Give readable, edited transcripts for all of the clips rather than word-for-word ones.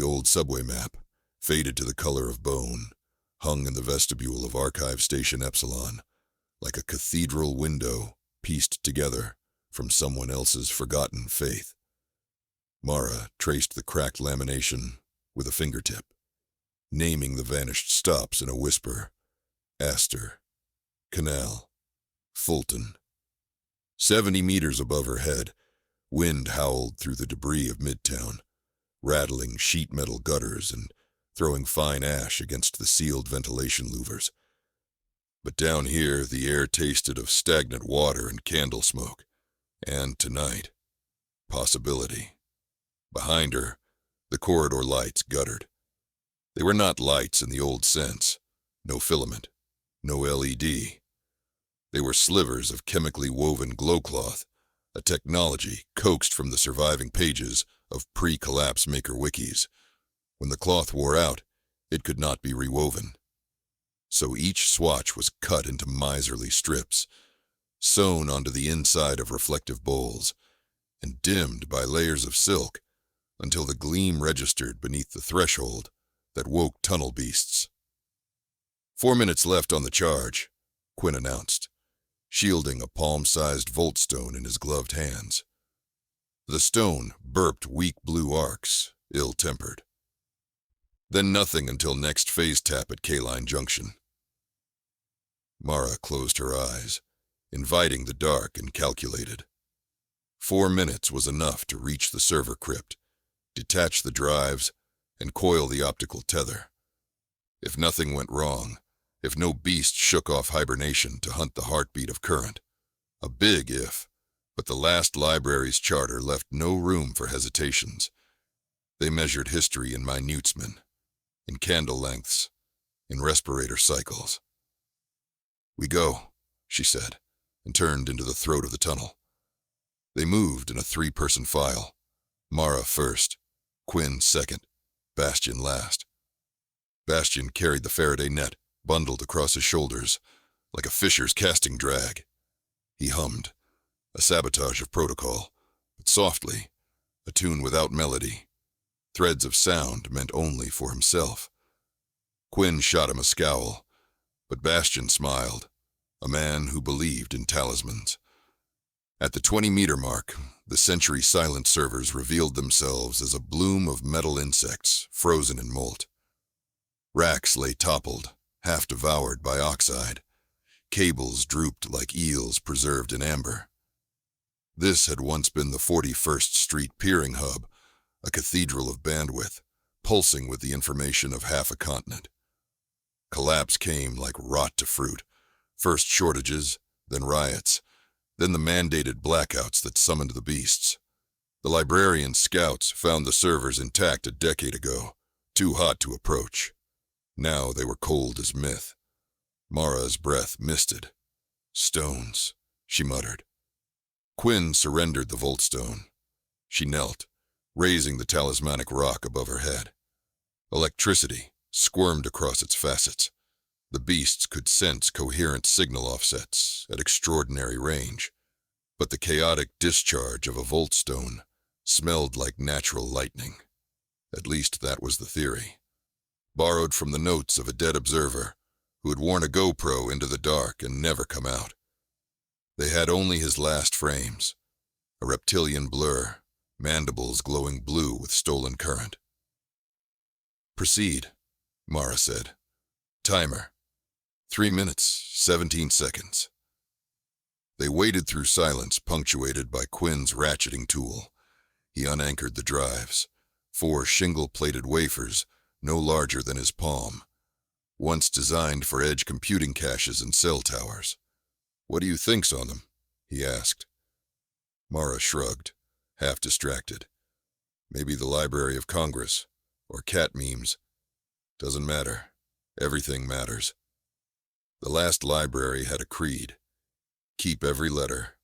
the old subway map, faded to the color of bone, hung in the vestibule of Archive Station Epsilon, like a cathedral window pieced together from someone else's forgotten faith. Mara traced the cracked lamination with a fingertip, naming the vanished stops in a whisper: Astor, Canal, Fulton. 70 meters above her head, wind howled through the debris of Midtown, rattling sheet metal gutters and throwing fine ash against the sealed ventilation louvers. But down here, the air tasted of stagnant water and candle smoke. And tonight, possibility. Behind her, the corridor lights guttered. They were not lights in the old sense. No filament, no LED. They were slivers of chemically woven glow cloth, a technology coaxed from the surviving pages of pre-collapse maker wikis. When the cloth wore out, it could not be rewoven. So each swatch was cut into miserly strips, sewn onto the inside of reflective bowls, and dimmed by layers of silk until the gleam registered beneath the threshold that woke tunnel beasts. 4 minutes left on the charge, Quinn announced, shielding a palm-sized volt stone in his gloved hands. The stone burped weak blue arcs, ill-tempered. Then nothing until next phase tap at K-Line Junction. Mara closed her eyes, inviting the dark and calculated. 4 minutes was enough to reach the server crypt, detach the drives, and coil the optical tether. If nothing went wrong, if no beast shook off hibernation to hunt the heartbeat of current, a big if, but the last library's charter left no room for hesitations. They measured history in minutesmen, in candle lengths, in respirator cycles. "We go," she said, and turned into the throat of the tunnel. They moved in a 3-person file, Mara first, Quinn second, Bastian last. Bastian carried the Faraday net, bundled across his shoulders, like a fisher's casting drag. He hummed, a sabotage of protocol, but softly, a tune without melody, threads of sound meant only for himself. Quinn shot him a scowl, but Bastian smiled, a man who believed in talismans. At the 20-meter mark, the century-silent servers revealed themselves as a bloom of metal insects frozen in molt. Racks lay toppled, half devoured by oxide. Cables drooped like eels preserved in amber. This had once been the 41st Street peering hub, a cathedral of bandwidth, pulsing with the information of half a continent. Collapse came like rot to fruit, first shortages, then riots, then the mandated blackouts that summoned the beasts. The librarian scouts found the servers intact a decade ago, too hot to approach. Now they were cold as myth. Mara's breath misted. "Stones," she muttered. Quinn surrendered the voltstone. She knelt, raising the talismanic rock above her head. Electricity squirmed across its facets. The beasts could sense coherent signal offsets at extraordinary range, but the chaotic discharge of a voltstone smelled like natural lightning. At least that was the theory, borrowed from the notes of a dead observer who had worn a GoPro into the dark and never come out. They had only his last frames, a reptilian blur, mandibles glowing blue with stolen current. "Proceed," Mara said. "Timer. 3 minutes, 17 seconds. They waded through silence punctuated by Quinn's ratcheting tool. He unanchored the drives, 4 shingle-plated wafers no larger than his palm, once designed for edge computing caches and cell towers. "What do you think's on them?" he asked. Mara shrugged, half distracted. "Maybe the Library of Congress, or cat memes. Doesn't matter. Everything matters. The last library had a creed. Keep every letter.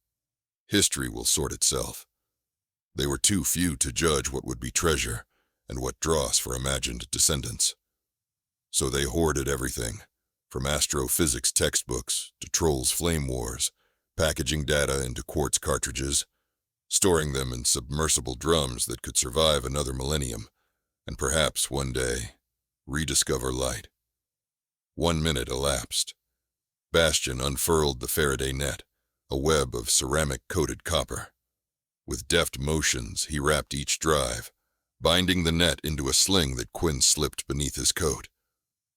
History will sort itself. They were too few to judge what would be treasure and what dross for imagined descendants. So they hoarded everything, from astrophysics textbooks to Trolls' Flame Wars, packaging data into quartz cartridges, storing them in submersible drums that could survive another millennium, and perhaps one day rediscover light. 1 minute elapsed. Bastian unfurled the Faraday net, a web of ceramic-coated copper. With deft motions, he wrapped each drive, binding the net into a sling that Quinn slipped beneath his coat.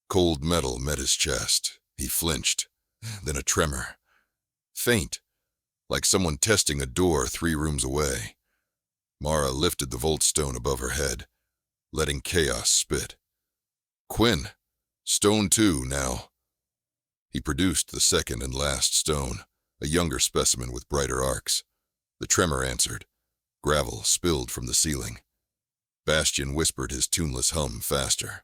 Cold metal met his chest. He flinched, then a tremor. Faint, like someone testing a door 3 rooms away. Mara lifted the volt stone above her head, letting chaos spit. Quinn, stone 2 now. He produced the second and last stone, a younger specimen with brighter arcs. The tremor answered. Gravel spilled from the ceiling. Bastian whispered his tuneless hum faster.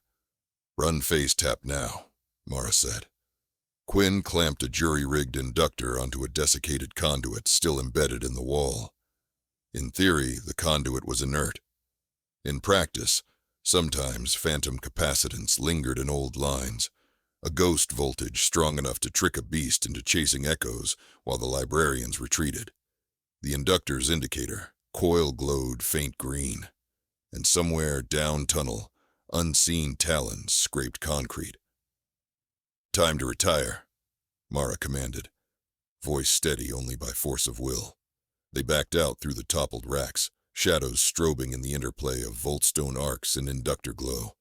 Run phase tap now, Mara said. Quinn clamped a jury-rigged inductor onto a desiccated conduit still embedded in the wall. In theory, the conduit was inert. In practice, sometimes phantom capacitance lingered in old lines, a ghost voltage strong enough to trick a beast into chasing echoes while the librarians retreated. The inductor's indicator, coil glowed faint green, and somewhere down tunnel, unseen talons scraped concrete. Time to retire, Mara commanded, voice steady only by force of will. They backed out through the toppled racks, shadows strobing in the interplay of voltstone arcs and inductor glow.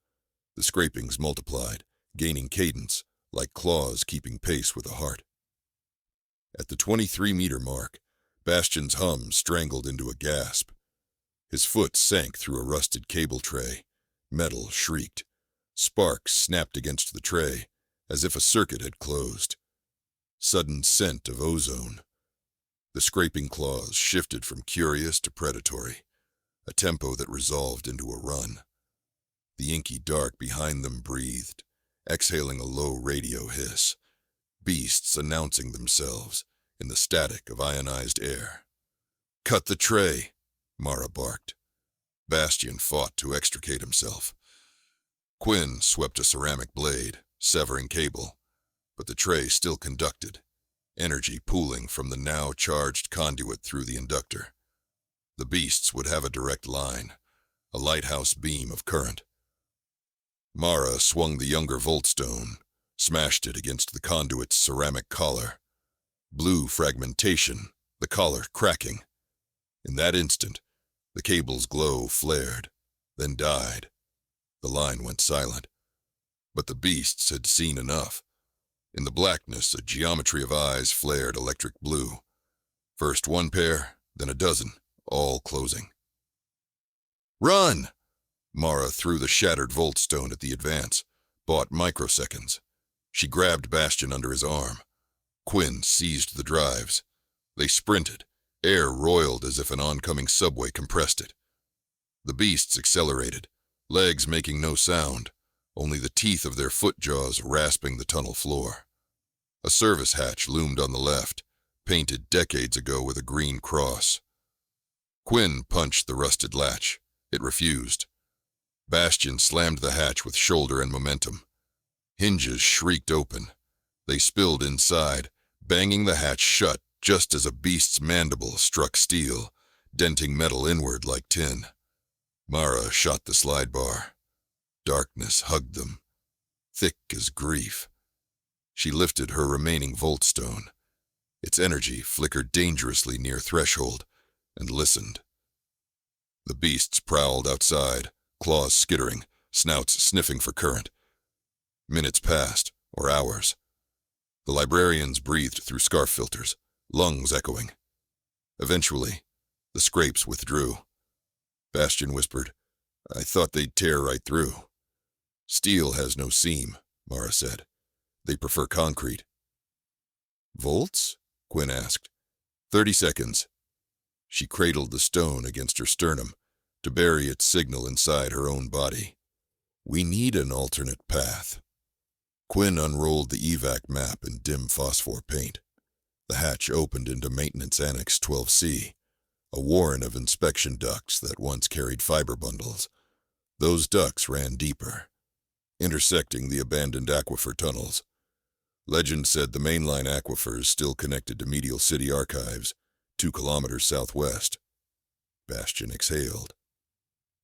The scrapings multiplied, gaining cadence, like claws keeping pace with a heart. At the 23-meter mark, Bastian's hum strangled into a gasp. His foot sank through a rusted cable tray. Metal shrieked. Sparks snapped against the tray, as if a circuit had closed. Sudden scent of ozone. The scraping claws shifted from curious to predatory, a tempo that resolved into a run. The inky dark behind them breathed, exhaling a low radio hiss, beasts announcing themselves in the static of ionized air. Cut the tray, Mara barked. Bastian fought to extricate himself. Quinn swept a ceramic blade, severing cable, but the tray still conducted, energy pooling from the now charged conduit through the inductor. The beasts would have a direct line, a lighthouse beam of current. Mara swung the younger voltstone, smashed it against the conduit's ceramic collar. Blue fragmentation, the collar cracking. In that instant, the cable's glow flared, then died. The line went silent. But the beasts had seen enough. In the blackness, a geometry of eyes flared electric blue. First one pair, then a dozen, all closing. Run! Mara threw the shattered voltstone at the advance, bought microseconds. She grabbed Bastian under his arm. Quinn seized the drives. They sprinted. Air roiled as if an oncoming subway compressed it. The beasts accelerated, legs making no sound, only the teeth of their foot jaws rasping the tunnel floor. A service hatch loomed on the left, painted decades ago with a green cross. Quinn punched the rusted latch. It refused. Bastian slammed the hatch with shoulder and momentum. Hinges shrieked open. They spilled inside, banging the hatch shut just as a beast's mandible struck steel, denting metal inward like tin. Mara shot the slide bar. Darkness hugged them, thick as grief. She lifted her remaining voltstone. Its energy flickered dangerously near threshold, and listened. The beasts prowled outside, claws skittering, snouts sniffing for current. Minutes passed, or hours. The librarians breathed through scarf filters, lungs echoing. Eventually, the scrapes withdrew. Bastian whispered, I thought they'd tear right through. Steel has no seam, Mara said. They prefer concrete. Volts? Quinn asked. 30 seconds. She cradled the stone against her sternum to bury its signal inside her own body. We need an alternate path. Quinn unrolled the evac map in dim phosphor paint. The hatch opened into Maintenance Annex 12C, a warren of inspection ducts that once carried fiber bundles. Those ducts ran deeper, intersecting the abandoned aquifer tunnels. Legend said the mainline aquifers still connected to Medial City Archives, 2 kilometers southwest. Bastian exhaled.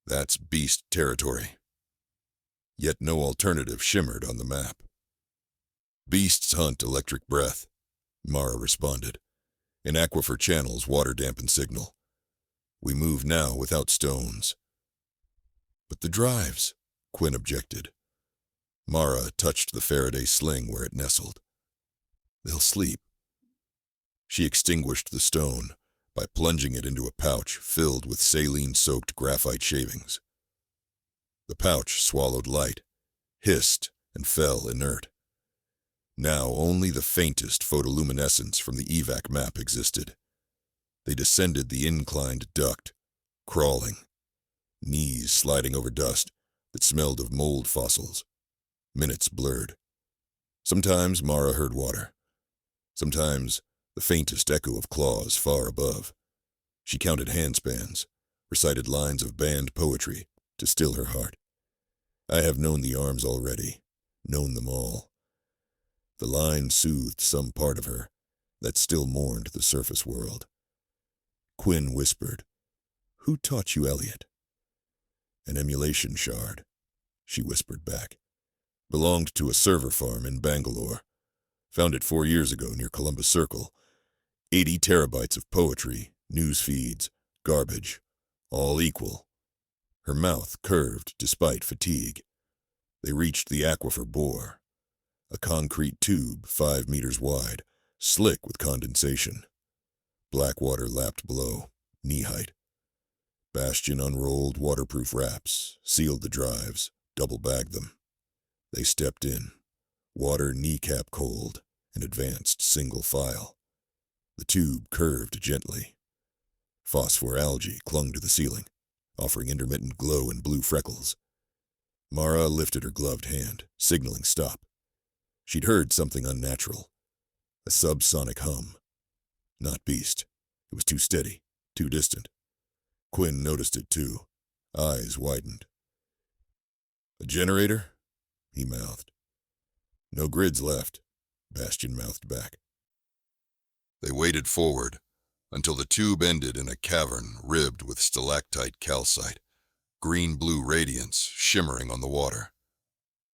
That's beast territory, yet no alternative shimmered on the map. Beasts hunt electric breath, Mara responded. In aquifer channels, water-dampened signal. We move now without stones. But the drives, Quinn objected. Mara touched the Faraday sling where it nestled. They'll sleep. She extinguished the stone by plunging it into a pouch filled with saline-soaked graphite shavings. The pouch swallowed light, hissed, and fell inert. Now only the faintest photoluminescence from the evac map existed. They descended the inclined duct, crawling, knees sliding over dust that smelled of mold fossils. Minutes blurred. Sometimes Mara heard water. Sometimes the faintest echo of claws far above. She counted handspans, recited lines of banned poetry to still her heart. I have known the arms already, known them all. The line soothed some part of her that still mourned the surface world. Quinn whispered, "Who taught you Elliot?" "An emulation shard," she whispered back. "Belonged to a server farm in Bangalore. Found it 4 years ago near Columbus Circle. 80 terabytes of poetry, news feeds, garbage, all equal." Her mouth curved despite fatigue. They reached the aquifer bore, a concrete tube 5 meters wide, slick with condensation. Black water lapped below, knee-height. Bastion unrolled waterproof wraps, sealed the drives, double-bagged them. They stepped in, water kneecap cold, and advanced single file. The tube curved gently. Phosphor algae clung to the ceiling, offering intermittent glow and blue freckles. Mara lifted her gloved hand, signaling stop. She'd heard something unnatural. A subsonic hum. Not beast. It was too steady, too distant. Quinn noticed it too. Eyes widened. "A generator?" he mouthed. "No grids left," Bastion mouthed back. They waded forward until the tube ended in a cavern ribbed with stalactite calcite, green-blue radiance shimmering on the water.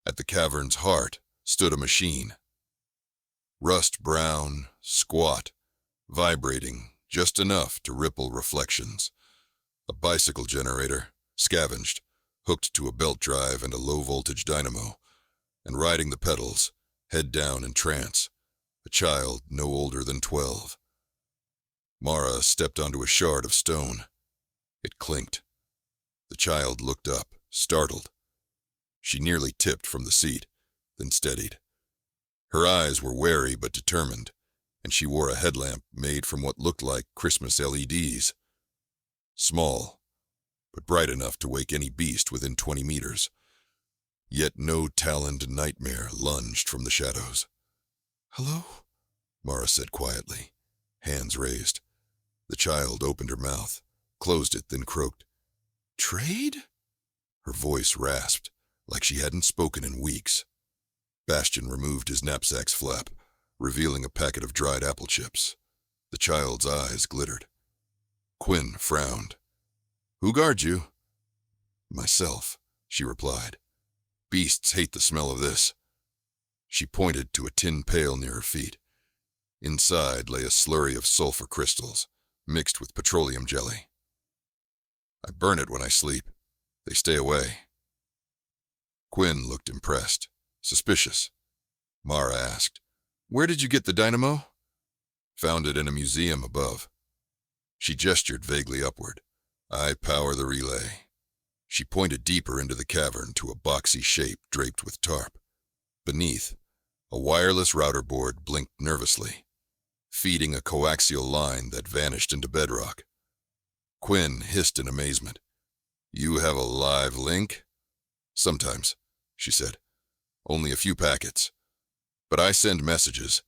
At the cavern's heart stood a machine. Rust-brown, squat, vibrating just enough to ripple reflections. A bicycle generator, scavenged, hooked to a belt drive and a low-voltage dynamo, and riding the pedals, head down in trance, a child no older than 12. Mara stepped onto a shard of stone. It clinked. The child looked up, startled. She nearly tipped from the seat, then steadied. Her eyes were wary but determined, and she wore a headlamp made from what looked like Christmas LEDs. Small, but bright enough to wake any beast within 20 meters. Yet no taloned nightmare lunged from the shadows. "Hello?" Mara said quietly, hands raised. The child opened her mouth, closed it, then croaked. "Trade?" Her voice rasped, like she hadn't spoken in weeks. Bastion removed his knapsack's flap, revealing a packet of dried apple chips. The child's eyes glittered. Quinn frowned. "Who guards you?" "Myself," she replied. "Beasts hate the smell of this." She pointed to a tin pail near her feet. Inside lay a slurry of sulfur crystals, mixed with petroleum jelly. "I burn it when I sleep. They stay away." Quinn looked impressed, suspicious. Mara asked, "Where did you get the dynamo?" "Found it in a museum above." She gestured vaguely upward. "I power the relay." She pointed deeper into the cavern to a boxy shape draped with tarp. Beneath, a wireless router board blinked nervously, feeding a coaxial line that vanished into bedrock. Quinn hissed in amazement. "You have a live link?" "Sometimes," she said. "Only a few packets. But I send messages.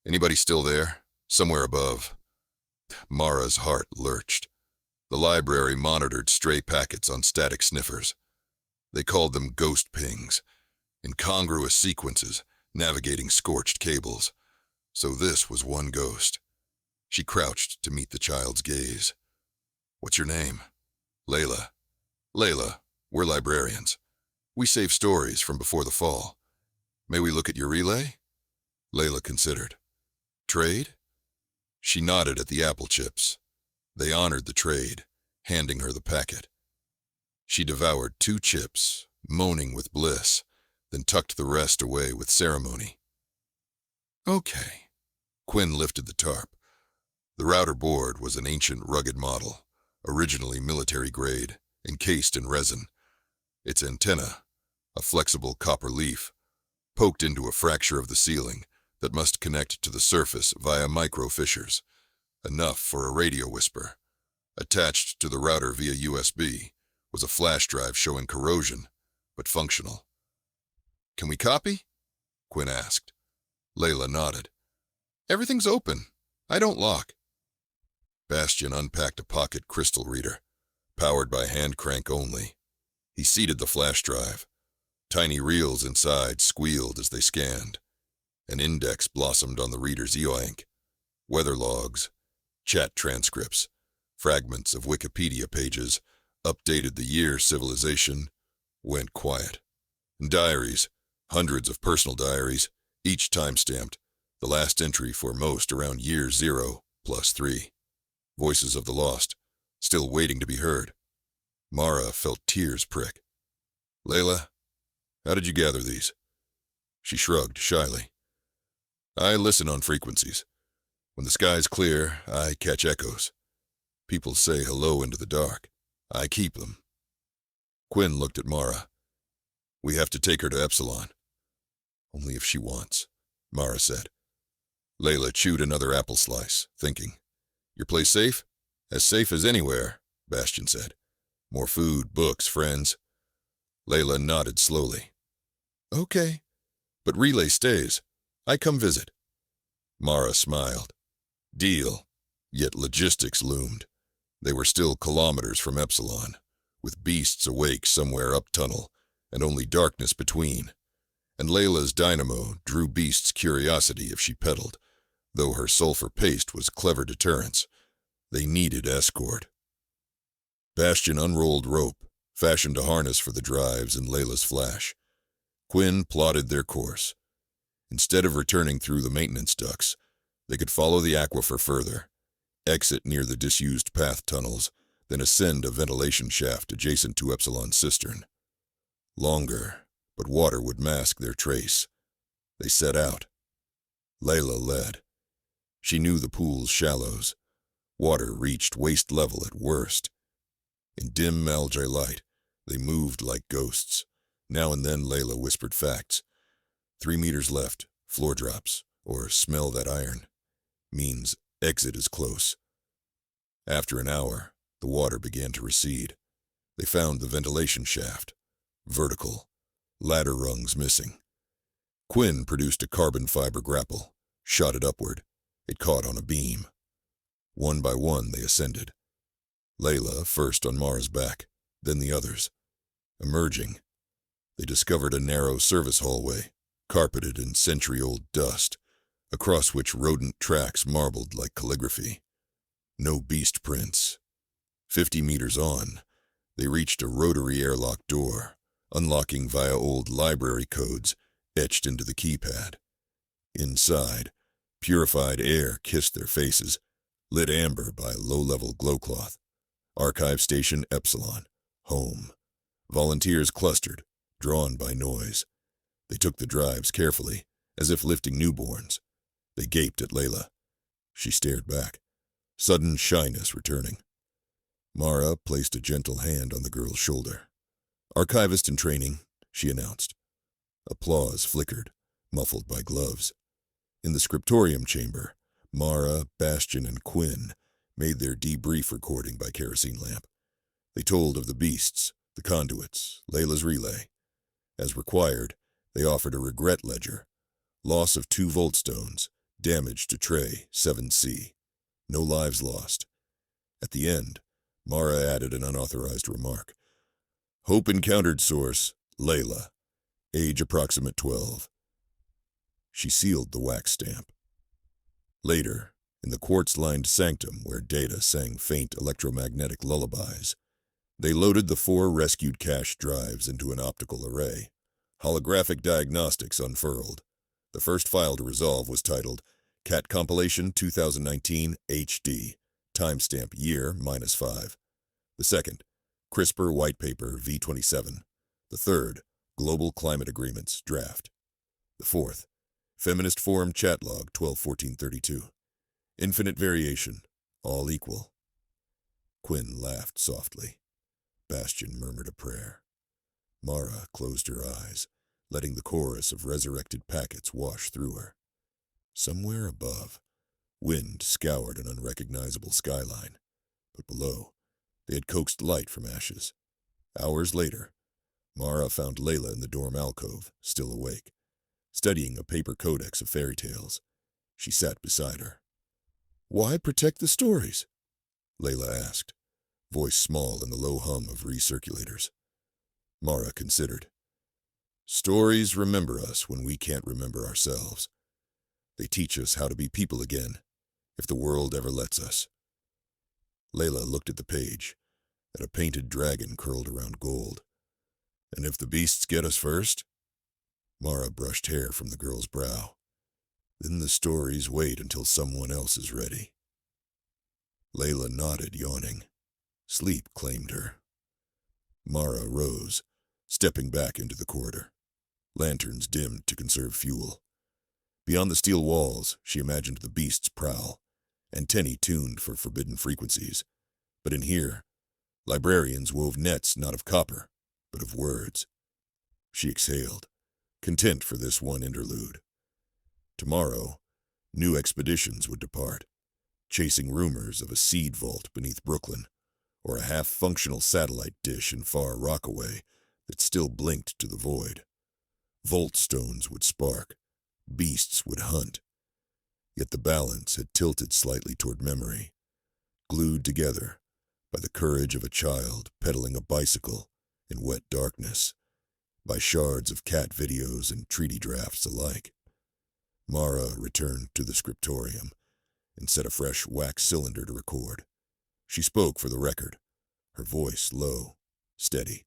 Anybody still there? Somewhere above." Mara's heart lurched. The library monitored stray packets on static sniffers. They called them ghost pings, incongruous sequences navigating scorched cables. So this was one ghost. She crouched to meet the child's gaze. "What's your name?" "Layla." "Layla, we're librarians. We save stories from before the fall. May we look at your relay? Layla considered. Trade? She nodded at the apple chips. They honored the trade, handing her the packet. She devoured 2 chips, moaning with bliss, then tucked the rest away with ceremony. Okay. Quinn lifted the tarp. The router board was an ancient, rugged model, originally military-grade, encased in resin. Its antenna, a flexible copper leaf, poked into a fracture of the ceiling that must connect to the surface via micro-fissures, enough for a radio whisper. Attached to the router via USB was a flash drive showing corrosion, but functional. Can we copy? Quinn asked. Layla nodded. Everything's open. I don't lock. Bastian unpacked a pocket crystal reader, powered by hand crank only. He seated the flash drive. Tiny reels inside squealed as they scanned. An index blossomed on the reader's e-ink. Weather logs, chat transcripts, fragments of Wikipedia pages, updated the year civilization, went quiet. And diaries, hundreds of personal diaries, each time-stamped, the last entry for most around year 0+3. Voices of the lost, still waiting to be heard. Mara felt tears prick. Layla, how did you gather these? She shrugged shyly. I listen on frequencies. When the sky's clear, I catch echoes. People say hello into the dark. I keep them. Quinn looked at Mara. We have to take her to Epsilon. Only if she wants, Mara said. Layla chewed another apple slice, thinking. Your place safe? As safe as anywhere, Bastian said. More food, books, friends. Layla nodded slowly. Okay, but Relay stays. I come visit. Mara smiled. Deal. Yet logistics loomed. They were still kilometers from Epsilon, with beasts awake somewhere up tunnel, and only darkness between. And Layla's dynamo drew beasts' curiosity if she pedaled, though her sulfur paste was clever deterrence. They needed escort. Bastian unrolled rope, fashioned a harness for the drives in Layla's flash. Quinn plotted their course. Instead of returning through the maintenance ducts, they could follow the aquifer further, exit near the disused path tunnels, then ascend a ventilation shaft adjacent to Epsilon's cistern. Longer, but water would mask their trace. They set out. Layla led. She knew the pool's shallows. Water reached waist level at worst. In dim algae light, they moved like ghosts. Now and then Layla whispered facts. 3 meters left, floor drops, or smell that iron. Means exit is close. After an hour, the water began to recede. They found the ventilation shaft. Vertical. Ladder rungs missing. Quinn produced a carbon fiber grapple, shot it upward. It caught on a beam. One by one they ascended. Layla first on Mara's back, then the others. Emerging, they discovered a narrow service hallway, carpeted in century-old dust, across which rodent tracks marbled like calligraphy. No beast prints. 50 meters on, they reached a rotary airlock door, unlocking via old library codes etched into the keypad. Inside, purified air kissed their faces, lit amber by low-level glow cloth. Archive Station Epsilon. Home. Volunteers clustered, drawn by noise. They took the drives carefully, as if lifting newborns. They gaped at Layla. She stared back, sudden shyness returning. Mara placed a gentle hand on the girl's shoulder. Archivist in training, she announced. Applause flickered, muffled by gloves. In the scriptorium chamber, Mara, Bastian, and Quinn made their debrief recording by kerosene lamp. They told of the beasts, the conduits, Layla's relay. As required, they offered a regret ledger. Loss of 2 volt stones, damage to tray 7C. No lives lost. At the end, Mara added an unauthorized remark. Hope encountered source, Layla. Age approximate 12. She sealed the wax stamp. Later, in the quartz-lined sanctum where Data sang faint electromagnetic lullabies, They loaded the 4 rescued cache drives into an optical array. Holographic diagnostics unfurled. The first file to resolve was titled Cat Compilation 2019 HD, timestamp year -5. The second, CRISPR White Paper V27. The third, Global Climate Agreements Draft. The fourth, Feminist Forum Chat Log 12-1432. Infinite variation, all equal. Quinn laughed softly. Bastion murmured a prayer. Mara closed her eyes, letting the chorus of resurrected packets wash through her. Somewhere above, wind scoured an unrecognizable skyline, but below, they had coaxed light from ashes. Hours later, Mara found Layla in the dorm alcove, still awake, studying a paper codex of fairy tales. She sat beside her. "Why protect the stories?" Layla asked, voice small in the low hum of recirculators. Mara considered. "Stories remember us when we can't remember ourselves. They teach us how to be people again, if the world ever lets us." Layla looked at the page, at a painted dragon curled around gold. "And if the beasts get us first?" Mara brushed hair from the girl's brow. "Then the stories wait until someone else is ready." Layla nodded, yawning. Sleep claimed her. Mara rose, stepping back into the corridor. Lanterns dimmed to conserve fuel. Beyond the steel walls, she imagined the beasts prowl, antennae tuned for forbidden frequencies. But in here, librarians wove nets not of copper, but of words. She exhaled, content for this one interlude. Tomorrow, new expeditions would depart, chasing rumors of a seed vault beneath Brooklyn, or a half-functional satellite dish in far Rockaway that still blinked to the void. Volt stones would spark, beasts would hunt. Yet the balance had tilted slightly toward memory, glued together by the courage of a child pedaling a bicycle in wet darkness, by shards of cat videos and treaty drafts alike. Mara returned to the scriptorium and set a fresh wax cylinder to record. She spoke for the record, her voice low, steady.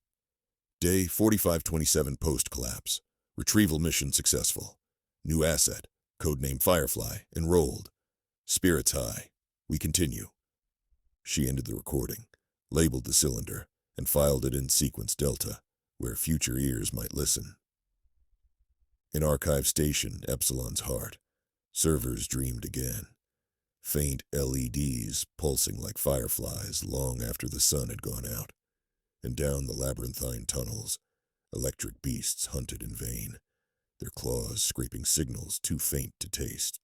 Day 4527 post-collapse. Retrieval mission successful. New asset, codename Firefly, enrolled. Spirits high. We continue. She ended the recording, labeled the cylinder, and filed it in sequence Delta, where future ears might listen. In Archive Station, Epsilon's heart, servers dreamed again. Faint LEDs pulsing like fireflies long after the sun had gone out. And down the labyrinthine tunnels, electric beasts hunted in vain, their claws scraping signals too faint to taste.